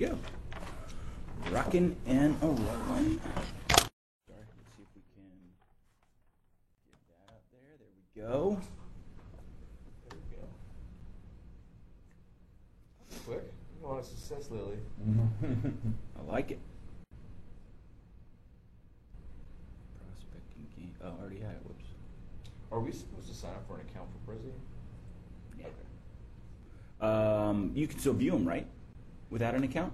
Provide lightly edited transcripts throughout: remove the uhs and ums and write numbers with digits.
go. Rocking and a rolling. Sorry, let's see if we can get that up there. There we go. There we go. That's quick. You want a success, Lily. I like it. Prospecting game. Oh, I already had it. Whoops. Are we supposed to sign up for an account for Prezi? Yeah. Okay. You can still view them, right? Without an account?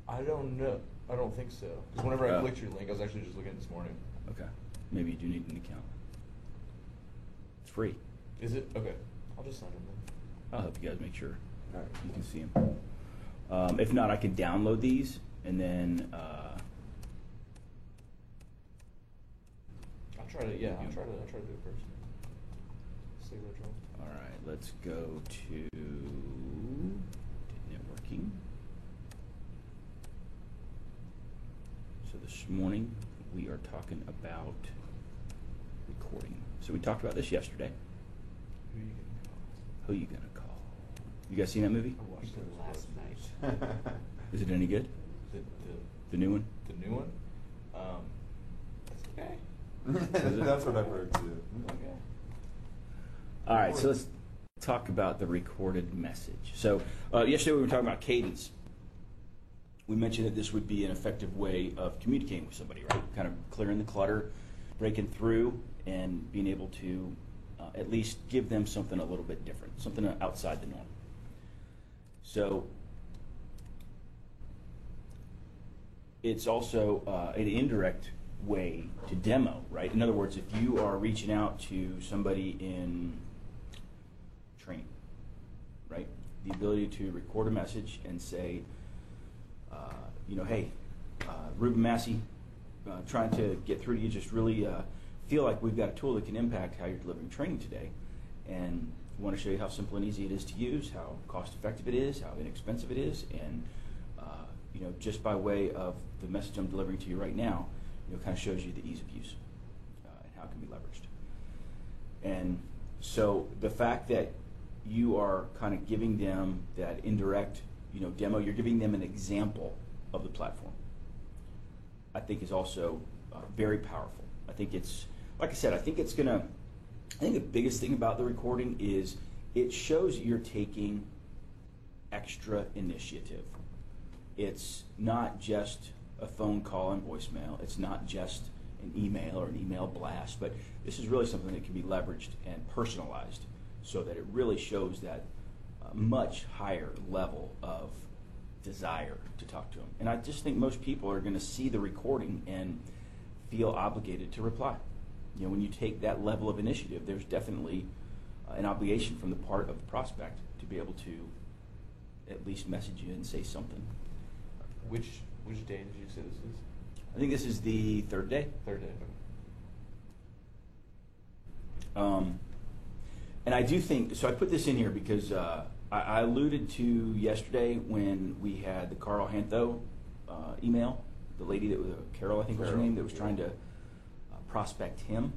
I don't know. I don't think so. Because whenever I Oh. clicked your link, I was actually just looking this morning. Okay. Maybe you do need an account. It's free. Is it? Okay. I'll just sign in then. I'll help you guys make sure All right. you can see them. If not, I can download these and then I'll try to. Yeah. I'll try to do it first. Save that trouble. all right, let's go to networking. So this morning we are talking about recording. So we talked about this yesterday. Who are you gonna call? Who you gonna call? You guys seen that movie? I watched it last night. Is it any good? The new one? The new one? That's okay. That's what I've heard too. Okay. All right, so let's talk about the recorded message. So yesterday we were talking about cadence. We mentioned that this would be an effective way of communicating with somebody, right? Kind of clearing the clutter, breaking through, and being able to at least give them something a little bit different, something outside the norm. So it's also an indirect way to demo, right? In other words, if you are reaching out to somebody in training, right? The ability to record a message and say, hey, Ruben Massey, trying to get through to you, just really feel like we've got a tool that can impact how you're delivering training today. And we want to show you how simple and easy it is to use, how cost effective it is, how inexpensive it is, and just by way of the message I'm delivering to you right now, kind of shows you the ease of use and how it can be leveraged. And so the fact that you are kind of giving them that indirect, demo, you're giving them an example of the platform, I think is also very powerful. I think it's, like I said, I think the biggest thing about the recording is it shows you're taking extra initiative. It's not just a phone call and voicemail. It's not just an email or an email blast, but this is really something that can be leveraged and personalized so that it really shows that much higher level of desire to talk to them. And I just think most people are going to see the recording and feel obligated to reply. When you take that level of initiative, there's definitely an obligation from the part of the prospect to be able to at least message you and say something. Which day did you say this is? I think this is the third day. Third day. And I do think, so I put this in here because I alluded to yesterday when we had the Carl Hantho email, the lady that was, Carol I think was her name, that was trying to prospect him.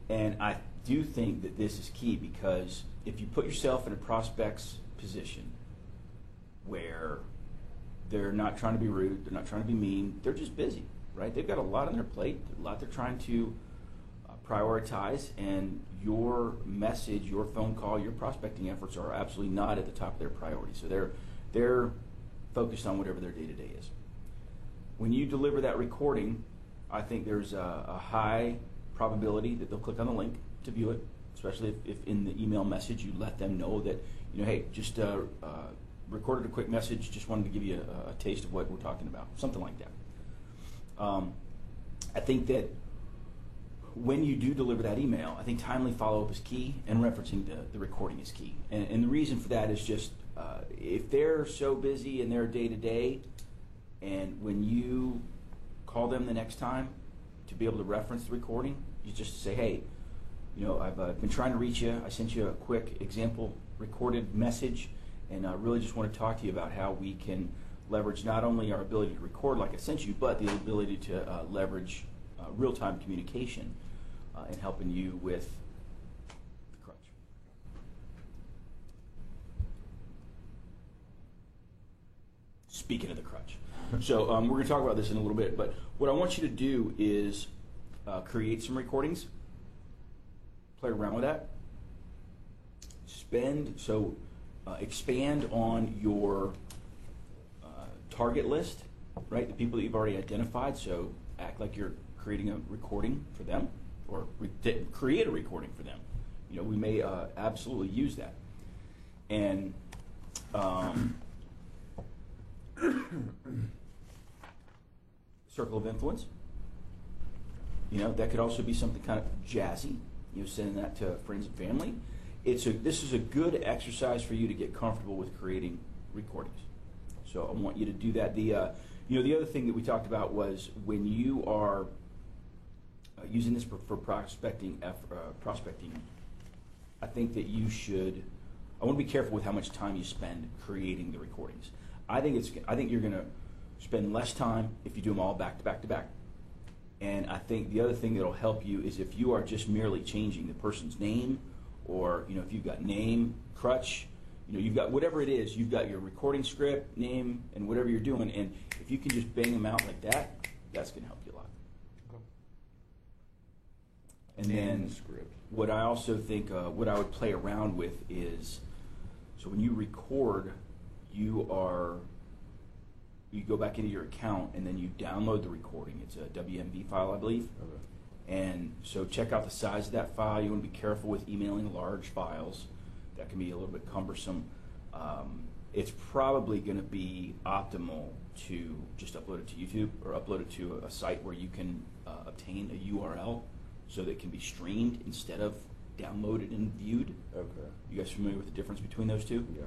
And I do think that this is key because if you put yourself in a prospect's position where they're not trying to be rude, they're not trying to be mean, they're just busy, right? They've got a lot on their plate, a lot they're trying to prioritize, and your message, your phone call, your prospecting efforts are absolutely not at the top of their priority. So they're focused on whatever their day-to-day is. When you deliver that recording, I think there's a high probability that they'll click on the link to view it, especially if in the email message you let them know that, hey, just recorded a quick message, just wanted to give you a taste of what we're talking about, something like that. I think that when you do deliver that email, I think timely follow-up is key, and referencing the recording is key. And the reason for that is just if they're so busy in their day-to-day, and when you call them the next time to be able to reference the recording, you just say, hey, I've been trying to reach you. I sent you a quick example recorded message, and I really just want to talk to you about how we can leverage not only our ability to record like I sent you, but the ability to leverage real-time communication in helping you with the crutch. speaking of the crutch. So we're going to talk about this in a little bit, but what I want you to do is create some recordings, play around with that, expand on your target list, right? The people that you've already identified, so act like you're creating a recording for them, or create a recording for them. You know, we may absolutely use that. And circle of influence. You know, that could also be something kind of jazzy. You know, sending that to friends and family. This is a good exercise for you to get comfortable with creating recordings. So I want you to do that. The other thing that we talked about was when you are using this for prospecting. I think that you should. I want to be careful with how much time you spend creating the recordings. I think you're going to spend less time if you do them all back to back to back. And I think the other thing that'll help you is if you are just merely changing the person's name, or if you've got name, crutch, you've got whatever it is, you've got your recording script, name, and whatever you're doing, and if you can just bang them out like that, that's going to help you a lot. Okay. And then what I also think, what I would play around with is, so when you record, you go back into your account and then you download the recording. It's a WMV file, I believe. Okay. And so check out the size of that file. You want to be careful with emailing large files. That can be a little bit cumbersome. It's probably going to be optimal to just upload it to YouTube or upload it to a site where you can obtain a URL so that it can be streamed instead of downloaded and viewed. Okay. You guys familiar with the difference between those two? Yeah.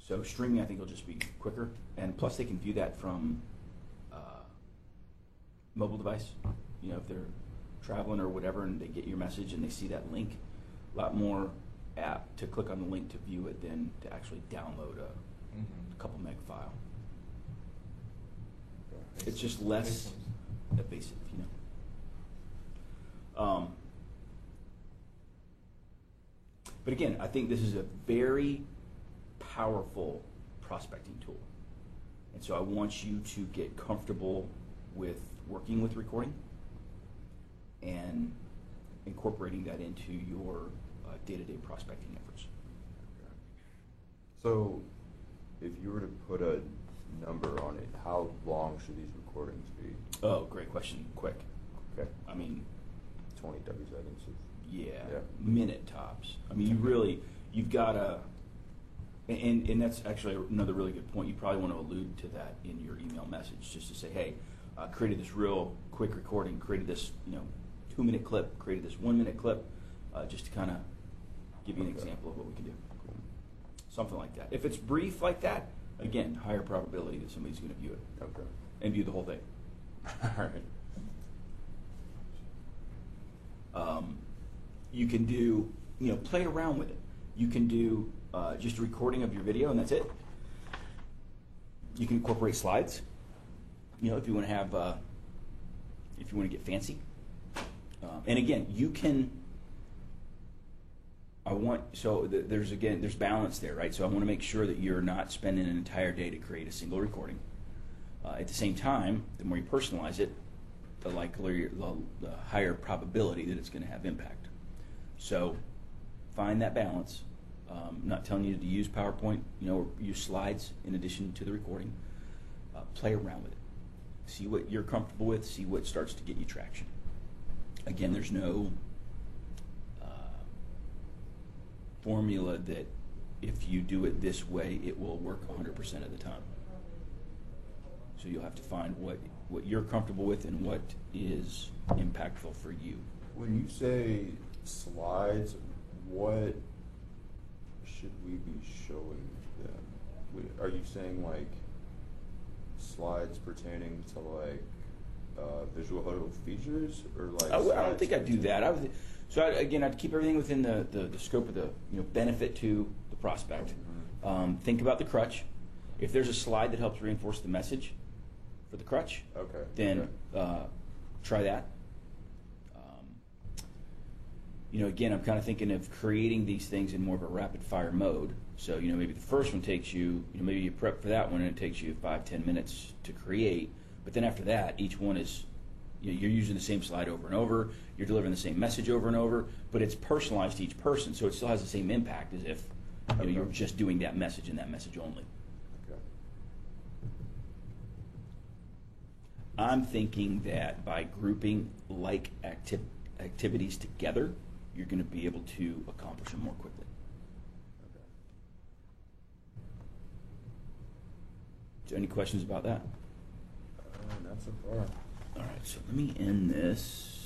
So streaming, I think, will just be quicker, and plus they can view that from mobile device. If they're traveling or whatever, and they get your message and they see that link, a lot more apt to click on the link to view it than to actually download a couple meg file. Okay. It's just less invasive, But again, I think this is a very powerful prospecting tool. And so I want you to get comfortable with working with recording and incorporating that into your day-to-day prospecting efforts. Okay. So, if you were to put a number on it, how long should these recordings be? Oh, great question. Quick. Okay. 20, 30 seconds. Yeah. Minute tops. You've got to, and that's actually another really good point. You probably want to allude to that in your email message, just to say, hey, created this real quick recording, created this 2-minute clip, created this 1-minute clip, just to kind of give you an example of what we can do. Cool. Something like that. If it's brief like that, again, higher probability that somebody's going to view it. Okay. And view the whole thing. All right. You can do, play around with it. You can do just a recording of your video, and that's it. You can incorporate slides. If you want to have, if you want to get fancy. And again, you can. There's balance there, right? So I want to make sure that you're not spending an entire day to create a single recording. At the same time, the more you personalize it, the higher probability that it's going to have impact. So find that balance. I'm not telling you to use PowerPoint, or use slides in addition to the recording. Play around with it. See what you're comfortable with. See what starts to get you traction. Again, there's no formula that if you do it this way, it will work 100% of the time. So you'll have to find what you're comfortable with and what is impactful for you. When you say slides, what should we be showing them? Are you saying like slides pertaining to like visual features, or like? I don't think I'd do that. I'd keep everything within the scope of the benefit to the prospect. Think about the crutch. If there's a slide that helps reinforce the message for the crutch, okay, then try that. you know, again, I'm kind of thinking of creating these things in more of a rapid fire mode. So, you know, maybe the first one takes you, you know, maybe you prep for that one and it takes you 5-10 minutes to create. But then after that, each one is, you know, you're using the same slide over and over, you're delivering the same message over and over, but it's personalized to each person, so it still has the same impact as if, you know, you're just doing that message and that message only. Okay. I'm thinking that by grouping like activities together, you're going to be able to accomplish them more quickly. Okay. So any questions about that? Not so far. All right, so let me end this.